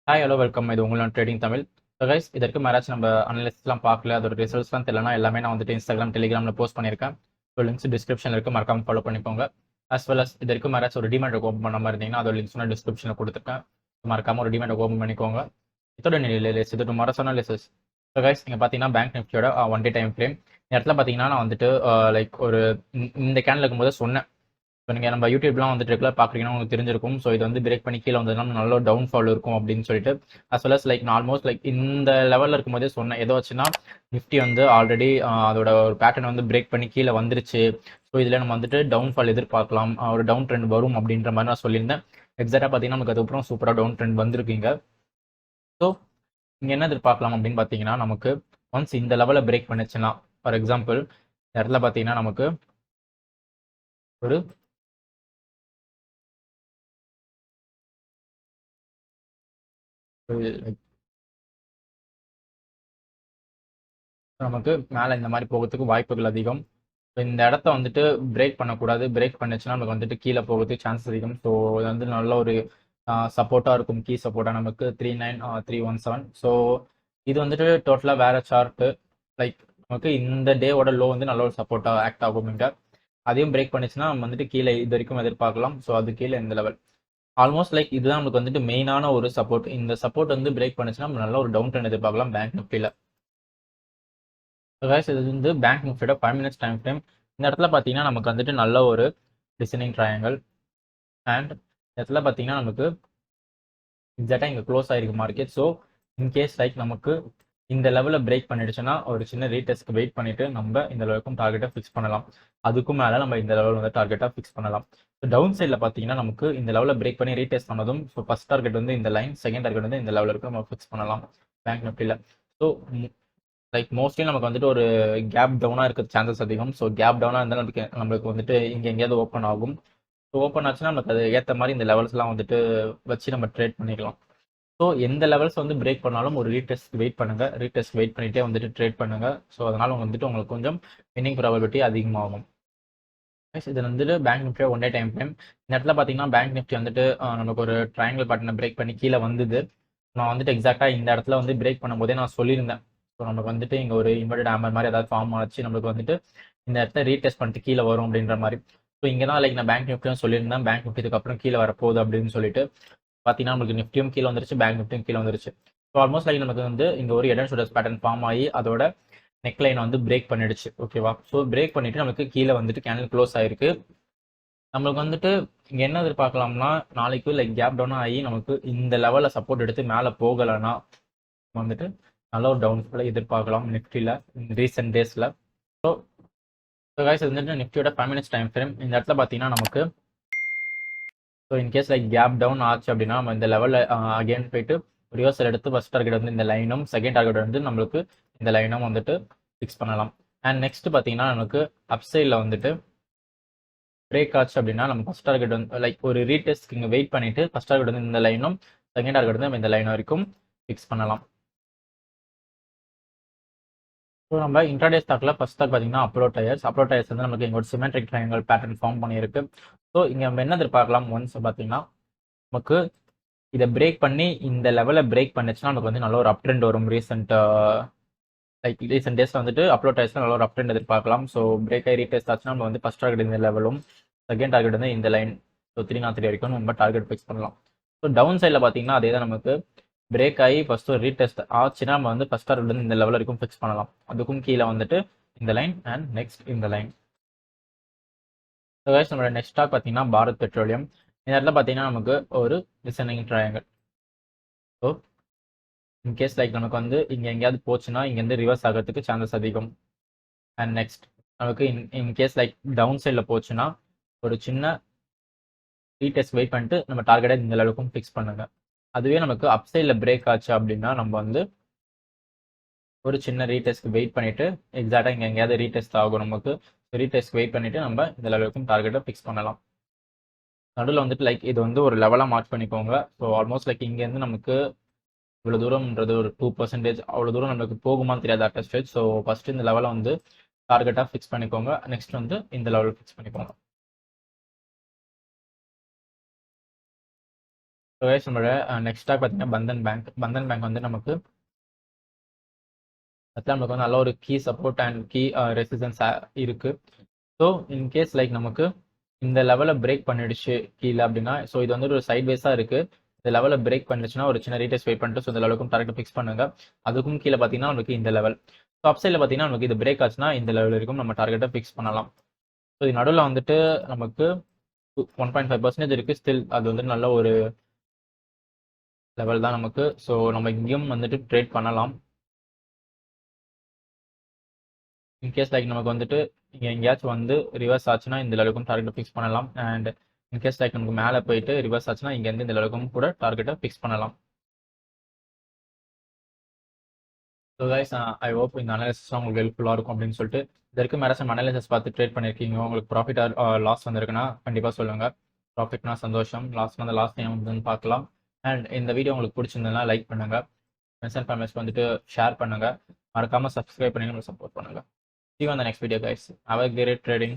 Hi hello welcome. இது உங்களோட trading Tamil. So guys, இதற்கு மேராச்சும் நம்ம அனலிஸ்ட்லாம் பார்க்கல, அதோட ரிசல்ட்ஸ்லாம் தெரியலனா எல்லாமே நான் வந்துட்டு இன்ஸ்டாகிராம் டெலிகிராமில் போஸ்ட் பண்ணியிருக்கேன். ஸோ லிங்க்ஸ் டிஸ்கிரிப்ஷனில் இருக்குது, மறக்காம ஃபாலோ பண்ணிக்கோங்க. அஸ் வெல் அஸ் இதற்கு மேராச்சும் ஒரு டிமேட் ஓப்பன் பண்ண மாதிரி இருந்தீங்கன்னா அதோட லிங்க்ஸ் நான் டிஸ்கிரிப்ஷனில் கொடுத்துருக்கேன். மறக்காம ஒரு டிமேட் ஓப்பன் பண்ணிக்கோங்க. இதோட நிலையிலேஸ் இது டுமாரோ அனாலிசிஸ். ஸோ கைஸ், நீங்கள் பார்த்தீங்கன்னா பேங்க் நிஃப்டியோட ஒன் டே டைம் ஃப்ரேம் இந்த இடத்துல பார்த்தீங்கன்னா நான் வந்துட்டு லைக் ஒரு இந்த கேனில் இருக்கும்போது சொன்னேன். இப்போ நீங்கள் நம்ம யூடியூப்லாம் வந்துட்டு ரெகுலர் பார்க்குறீங்கன்னா உங்களுக்கு தெரிஞ்சிருக்கும். ஸோ இது வந்து பிரேக் பண்ணி கீழே வந்ததுனா நல்ல ஒரு டவுன் ஃபால் இருக்கும் அப்படின்னு சொல்லிட்டு அஸ் வெல் அஸ் லைக் நான் ஆல்மோஸ்ட் லைக் இந்த லெவலில் இருக்கும்போதே சொன்னேன். ஏதோ வச்சுன்னா நிஃப்டி வந்து ஆல்ரெடி அதோட ஒரு பேட்டர்ன் வந்து பிரேக் பண்ணி கீழே வந்துருச்சு. ஸோ இதில் நம்ம வந்துட்டு டவுன் ஃபால் எதிர்பார்க்கலாம், ஒரு டவுன் ட்ரெண்ட் வரும் அப்படின்ற மாதிரி நான் சொல்லியிருந்தேன். எக்ஸாக்டாக பார்த்தீங்கன்னா நமக்கு அதுக்கப்புறம் சூப்பராக டவுன் ட்ரெண்ட் வந்திருக்கீங்க. ஸோ இங்கே என்ன எதிர்பார்க்கலாம் அப்படின்னு பார்த்தீங்கன்னா நமக்கு ஒன்ஸ் இந்த லெவலை பிரேக் பண்ணுச்சுன்னா, ஃபார் எக்ஸாம்பிள் இந்த இடத்துல பார்த்தீங்கன்னா நமக்கு ஒரு நமக்கு மேலே இந்த மாதிரி போகிறதுக்கு வாய்ப்புகள் அதிகம். இந்த இடத்த வந்துட்டு பிரேக் பண்ணக்கூடாது. பிரேக் பண்ணுச்சுன்னா நமக்கு வந்துட்டு கீழே போகிறதுக்கு சான்ஸ் அதிகம். ஸோ இது வந்து நல்ல ஒரு சப்போர்ட்டாக இருக்கும். கீ சப்போர்ட்டாக நமக்கு 39317. ஸோ இது வந்துட்டு டோட்டலாக வேற சார்ட்டு. லைக் நமக்கு இந்த டேவோட லோ வந்து நல்ல ஒரு சப்போர்ட்டாக ஆக்ட் ஆகும். இங்கே அதையும் பிரேக் பண்ணிச்சுன்னா நம்ம வந்துட்டு கீழே இது வரைக்கும் எதிர்பார்க்கலாம். ஸோ அது கீழே இந்த லெவல் ஆல்மோஸ்ட் லைக் இதுதான் நமக்கு வந்துட்டு மெயினான ஒரு சப்போர்ட். இந்த சப்போர்ட் வந்து பிரேக் பண்ணுச்சுன்னா நம்ம நல்ல ஒரு டவுன் ட்ரெண்ட் எதிர்பார்க்கலாம் பேங்க் நிஃப்டியில். இது வந்து பேங்க் நிஃப்டியோட 5 மினிட்ஸ் டைம் ஃப்ரேம். இந்த இடத்துல பார்த்தீங்கன்னா நமக்கு வந்துட்டு நல்ல ஒரு டிசைனிங் ட்ரையாங்கிள் அண்ட் இடத்துல பார்த்தீங்கன்னா நமக்கு எக்ஸாக்டாக இங்கே க்ளோஸ் ஆகிருக்கு மார்க்கெட். ஸோ இன்கேஸ் லைக் நமக்கு இந்த லெவலில் பிரேக் பண்ணிடுச்சுன்னா ஒரு சின்ன ரீடெஸ்ட்க்கு வெயிட் பண்ணிட்டு நம்ம இந்த லெவலுக்கும் டார்கெட்டை ஃபிக்ஸ் பண்ணலாம். அதுக்கும் மேலே நம்ம இந்த லெவல் வந்து டார்கெட்டாக ஃபிக்ஸ் பண்ணலாம். ஸோ டவுன் சைடில் பார்த்தீங்கன்னா நமக்கு இந்த லெவலில் பிரேக் பண்ணி ரீடெஸ்ட் பண்ணதும் ஸோ ஃபஸ்ட் டார்கெட் வந்து இந்த லைன், செகண்ட் டார்கெட் வந்து இந்த லெவலுக்கு நம்ம ஃபிக்ஸ் பண்ணலாம் பேங்க் நிஃப்டியில். ஸோ லைக் மோஸ்ட்லி நமக்கு வந்துட்டு ஒரு கேப் டவுனாக இருக்கிற சான்சஸ் அதிகம். ஸோ கேப் டவுனாக இருந்தாலும் நம்மளுக்கு வந்துட்டு இங்கே எங்கேயாவது ஓப்பன் ஆகும். ஸோ ஓப்பன் ஆச்சுன்னா நமக்கு அது ஏற்ற மாதிரி இந்த லெவல்ஸ்லாம் வந்துட்டு வச்சு நம்ம ட்ரேட் பண்ணிக்கலாம். ஸோ எந்த லெவல்ஸ் வந்து பிரேக் பண்ணாலும் ஒரு ரீடெஸ்ட் வெயிட் பண்ணுங்க. ரீடெஸ்ட் வெயிட் பண்ணிட்டே வந்துட்டு ட்ரேட் பண்ணுங்க. ஸோ அதனால வந்துட்டு உங்களுக்கு கொஞ்சம் வின்னிங் ப்ராபபிலிட்டி அதிகமாகும். இது வந்துட்டு பேங்க் நிஃப்டியோட ஒன் டே டைம் ஃப்ரேம். இந்த இடத்துல பார்த்தீங்கன்னா பேங்க் நிஃப்டி வந்துட்டு நமக்கு ஒரு ட்ரையாங்கிள் பேட்டர்னை பிரேக் பண்ணி கீழே வந்தது. நான் வந்துட்டு எக்ஸாக்டாக இந்த இடத்துல வந்து பிரேக் பண்ணும்போதே நான் சொல்லியிருந்தேன். ஸோ நமக்கு வந்துட்டு இங்கே ஒரு இன்வெர்டட் ஹேமர் மாதிரி ஏதாவது ஃபார்ம் ஆச்சு, நம்மளுக்கு வந்துட்டு இந்த இடத்துல ரீடெஸ்ட் பண்ணிட்டு கீழே வரும் அப்படின்ற மாதிரி. ஸோ இங்கே தான் லைக் நான் பேங்க் நிஃப்டியும் சொல்லியிருந்தேன், பேங்க் நிஃப்டி இதுக்கப்புறம் கீழே வரப்போகுது அப்படின்னு சொல்லிட்டு. பார்த்தீங்கன்னா நமக்கு நிஃப்டியும் கீழே வந்துருச்சு, பேங்க் நிஃப்டியும் கீழே வந்துருச்சு. ஸோ ஆல்மோஸ்ட் லைக் நமக்கு வந்து இங்கே ஒரு head and shoulders pattern form ஆகி அதோட நெக் லைனை வந்து பிரேக் பண்ணிடுச்சு. ஓகேவா? ஸோ பிரேக் பண்ணிட்டு நமக்கு கீழே வந்துட்டு கேண்டில் க்ளோஸ் ஆயிருக்கு. நம்மளுக்கு வந்துட்டு இங்கே என்ன எதிர்பார்க்கலாம்னா நாளைக்கு லைக் கேப் டவுன் ஆகி நமக்கு இந்த லெவலில் சப்போர்ட் எடுத்து மேலே போகலைன்னா வந்துட்டு நல்ல ஒரு டவுன்ஃபாலை எதிர்பார்க்கலாம் நிஃப்டியில் ரீசெண்ட் டேஸில். ஸோ கைஸ் இது வந்துட்டு நிஃப்டியோட 5 மினிட்ஸ் டைம் ஃப்ரேம். இந்த இடத்துல பார்த்தீங்கன்னா நமக்கு so in case like gap down ஆச்சு அப்படின்னா நம்ம இந்த லெவலில் அகைன் போயிட்டு ரிவர்சல் எடுத்து ஃபர்ஸ்ட் டார்கெட் வந்து இந்த லைனும், செகண்ட் டார்கெட் வந்து நம்மளுக்கு இந்த லைனும் வந்துட்டு ஃபிக்ஸ் பண்ணலாம். அண்ட் நெக்ஸ்ட் பார்த்தீங்கன்னா நமக்கு அப்சைடில் வந்துட்டு பிரேக் ஆச்சு அப்படின்னா நம்ம ஃபர்ஸ்ட் டார்கெட் வந்து லைக் ஒரு ரீடெஸ்ட்க்கு இங்கே வெயிட் பண்ணிட்டு ஃபர்ஸ்ட் டார்கெட் வந்து இந்த லைனும், செகண்ட் டார்கெட் வந்து நம்ம இந்த லைன் வரைக்கும் ஃபிக்ஸ் பண்ணலாம். ஸோ நம்ம இன்ட்ராடே ஸ்டாக்ல ஃபர்ஸ்ட் ஸ்டாக் பார்த்தீங்கன்னா அப்லோட் டயர்ஸ் வந்து நமக்கு இங்கே ஒரு சிமெட்ரிக் ட்ரையாங்கிள் பேட்டர்ன் ஃபார்ம் பண்ணியிருக்கு. ஸோ இங்கே நம்ம என்ன எதிர்பார்க்கலாம் ஒன்ஸ் பார்த்தீங்கன்னா நமக்கு இதை பிரேக் பண்ணி இந்த லெவலில் பிரேக் பண்ணிச்சுன்னா நமக்கு வந்து நல்ல ஒரு அப் ட்ரெண்ட் வரும். ரீசெண்ட் டேஸில் வந்துட்டு அப்லோட் டயர்ஸ்ல நல்ல ஒரு அப் ட்ரெண்ட் எதிர்பார்க்கலாம். ஸோ பிரேக் ஆகி ரீடெஸ்ட் ஆச்சுன்னா நம்ம வந்து ஃபர்ஸ்ட் டார்கெட் இந்த லெவலும், செகண்ட் டார்கெட் வந்து இந்த லைன், ஸோ 303 வரைக்கும் நம்ம டார்கெட் ஃபிக்ஸ் பண்ணலாம். ஸோ டவுன் சைடில் பார்த்தீங்கன்னா அதே தான் நமக்கு பிரேக் ஆகி ஃபர்ஸ்ட் ஒரு ரீடெஸ்ட் ஆச்சுன்னா நம்ம வந்து ஃபர்ஸ்ட் டார்கெட் வந்து இந்த லெவல் வரைக்கும் ஃபிக்ஸ் பண்ணலாம். அதுக்கும் கீழே வந்துட்டு இந்த லைன் அண்ட் நெக்ஸ்ட் இந்த லைன். ஸோ கைஸ் நம்மளோட நெக்ஸ்ட் ஸ்டாக் பார்த்தீங்கன்னா பாரத் பெட்ரோலியம். இந்த இடத்துல பார்த்தீங்கன்னா நமக்கு ஒரு designing triangle. So in case like நமக்கு வந்து இங்கே எங்கேயாவது போச்சுன்னா இங்கேருந்து ரிவர்ஸ் ஆகிறதுக்கு சான்சஸ் அதிகம். அண்ட் நெக்ஸ்ட் நமக்கு இன்கேஸ் லைக் டவுன் சைடில் போச்சுன்னா ஒரு சின்ன ரீடெஸ்ட் வெயிட் பண்ணிட்டு நம்ம டார்கெட்டை இந்த லெவலுக்கும் ஃபிக்ஸ் பண்ணுங்க. அதுவே நமக்கு அப் சைடில் பிரேக் ஆச்சு அப்படின்னா நம்ம வந்து ஒரு சின்ன ரீடெஸ்ட்க்கு வெயிட் பண்ணிட்டு எக்ஸாக்டாக இங்கே எங்கேயாவது ரீடெஸ்ட் ஆகும், நமக்கு ரீடெஸ்ட் வெயிட் பண்ணிட்டு நம்ம இந்த லெவலுக்கும் டார்கெட்டை ஃபிக்ஸ் பண்ணலாம். நடுவில் வந்துட்டு லைக் இது வந்து ஒரு லெவலாக மார்க் பண்ணிக்கோங்க. ஸோ ஆல்மோஸ்ட் லைக் இங்கேருந்து நமக்கு இவ்வளோ தூரம்ன்றது ஒரு 2% அவ்வளோ தூரம் நம்மளுக்கு போகுமான்னு தெரியாது அட் ஸ்டேஜ். ஸோ ஃபர்ஸ்ட் இந்த லெவலை வந்து டார்கெட்டாக ஃபிக்ஸ் பண்ணிக்கோங்க. நெக்ஸ்ட் வந்து இந்த லெவல் ஃபிக்ஸ் பண்ணிக்கோங்க. ஸோ கைஸ் நம்மளோட நெக்ஸ்ட் ஸ்டாக் பார்த்தீங்கன்னா பந்தன் பேங்க் வந்து நமக்கு அதில் நமக்கு வந்து நல்ல ஒரு key support and key resistance இருக்கு. ஸோ இன்கேஸ் லைக் நமக்கு இந்த லெவலில் பிரேக் பண்ணிடுச்சு கீழே அப்படின்னா, ஸோ இது வந்து ஒரு சைட்வேஸாக இருக்கு. இந்த லெவலில் பிரேக் பண்ணிடுச்சுன்னா ஒரு சின்ன ரீடெஸ்ட் வெயிட் பண்ணிட்டு ஸோ இந்த லெவலுக்கும் டார்கெட் ஃபிக்ஸ் பண்ணுங்க. அதுக்கும் கீழே பார்த்தீங்கன்னா நமக்கு இந்த லெவல். ஸோ அப்சைடில் பார்த்தீங்கன்னா நமக்கு இது பிரேக் ஆச்சுன்னா இந்த லெவல் வரைக்கும் நம்ம டார்கெட்டை ஃபிக்ஸ் பண்ணலாம். ஸோ இது நடுவில் வந்துட்டு நமக்கு 1.5% இருக்கு. ஸ்டில் அது வந்து நல்ல ஒரு லெவல் தான் நமக்கு. ஸோ நம்ம இங்கேயும் வந்துட்டு ட்ரேட் பண்ணலாம். இன்கேஸ் லைக் நமக்கு வந்துட்டு இங்கே எங்கேயாச்சும் வந்து ரிவர்ஸ் ஆச்சுன்னா இந்த லெவலுக்கும் டார்கெட்டை ஃபிக்ஸ் பண்ணலாம். அண்ட் இன்கேஸ் லைக் நமக்கு மேலே போயிட்டு ரிவர்ஸ் ஆச்சுன்னா இங்கேருந்து இந்த லெவலுக்கும் கூட டார்கெட்டை ஃபிக்ஸ் பண்ணலாம். ஸோ கைஸ் ஐ ஹோப் இந்த அனாலிசிஸ் உங்களுக்கு ஹெல்ப்ஃபுல்லாக இருக்கும் அப்படின்னு சொல்லிட்டு இதற்கு மேலே சம் அனாலிசிஸ் பார்த்து ட்ரேட் பண்ணியிருக்கீங்க. உங்களுக்கு ப்ராஃபிட் ஆர் லாஸ் வந்திருக்குன்னா கண்டிப்பாக சொல்லுங்கள். ப்ராஃபிட்னா சந்தோஷம், லாஸ் வந்து லாஸ் டைம் வந்து பார்க்கலாம். அண்ட் இந்த வீடியோ உங்களுக்கு பிடிச்சிருந்ததுன்னா லைக் பண்ணுங்கள், ஃப்ரெண்ட்ஸ் அண்ட் ஃபேமிலிஸ் வந்துட்டு ஷேர் பண்ணுங்கள், மறக்காமல் சப்ஸ்கிரைப் பண்ணி நம்மளுக்கு சப்போர்ட் பண்ணுங்கள். See you on the next video guys. Have a great trading.